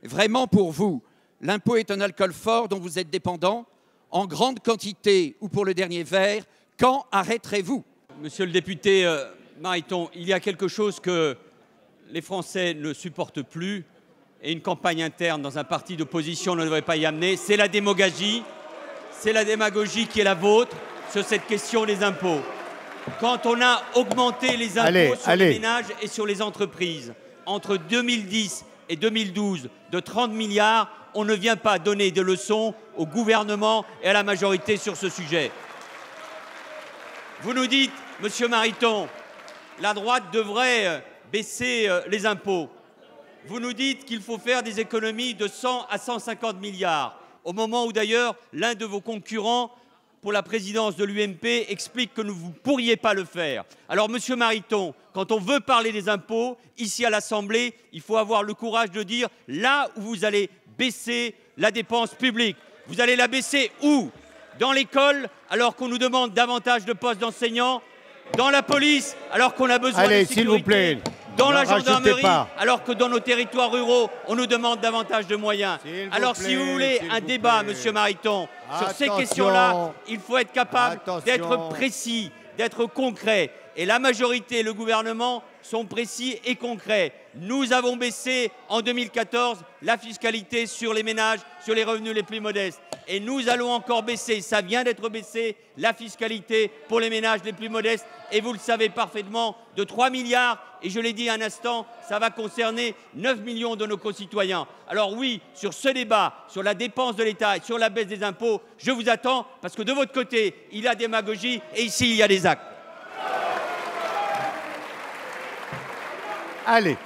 Vraiment pour vous, l'impôt est un alcool fort dont vous êtes dépendant, en grande quantité ou pour le dernier verre. Quand arrêterez-vous? Monsieur le député Mariton, il y a quelque chose que les Français ne supportent plus et une campagne interne dans un parti d'opposition ne devrait pas y amener. C'est la démagogie. C'est la démagogie qui est la vôtre sur cette question des impôts. Quand on a augmenté les impôts sur les ménages et sur les entreprises entre 2010 et 2012 de 30 milliards, on ne vient pas donner des leçons au gouvernement et à la majorité sur ce sujet. Vous nous dites, monsieur Mariton, la droite devrait baisser les impôts. Vous nous dites qu'il faut faire des économies de 100 à 150 milliards, au moment où d'ailleurs l'un de vos concurrents pour la présidence de l'UMP explique que vous ne pourriez pas le faire. Alors, monsieur Mariton, quand on veut parler des impôts, ici à l'Assemblée, il faut avoir le courage de dire là où vous allez baisser la dépense publique. Vous allez la baisser où? Dans l'école, alors qu'on nous demande davantage de postes d'enseignants? Dans la police, alors qu'on a besoin de sécurité? S'il vous plaît. Dans la gendarmerie, alors que dans nos territoires ruraux, on nous demande davantage de moyens. Alors si vous voulez un débat, monsieur Mariton, sur ces questions-là, il faut être capable d'être précis, d'être concret. Et la majorité et le gouvernement sont précis et concrets. Nous avons baissé en 2014 la fiscalité sur les ménages, sur les revenus les plus modestes. Et nous allons encore baisser, ça vient d'être baissé, la fiscalité pour les ménages les plus modestes. Et vous le savez parfaitement, de 3 milliards, et je l'ai dit un instant, ça va concerner 9 millions de nos concitoyens. Alors oui, sur ce débat, sur la dépense de l'État et sur la baisse des impôts, je vous attends, parce que de votre côté, il y a démagogie et ici, il y a des actes. Allez.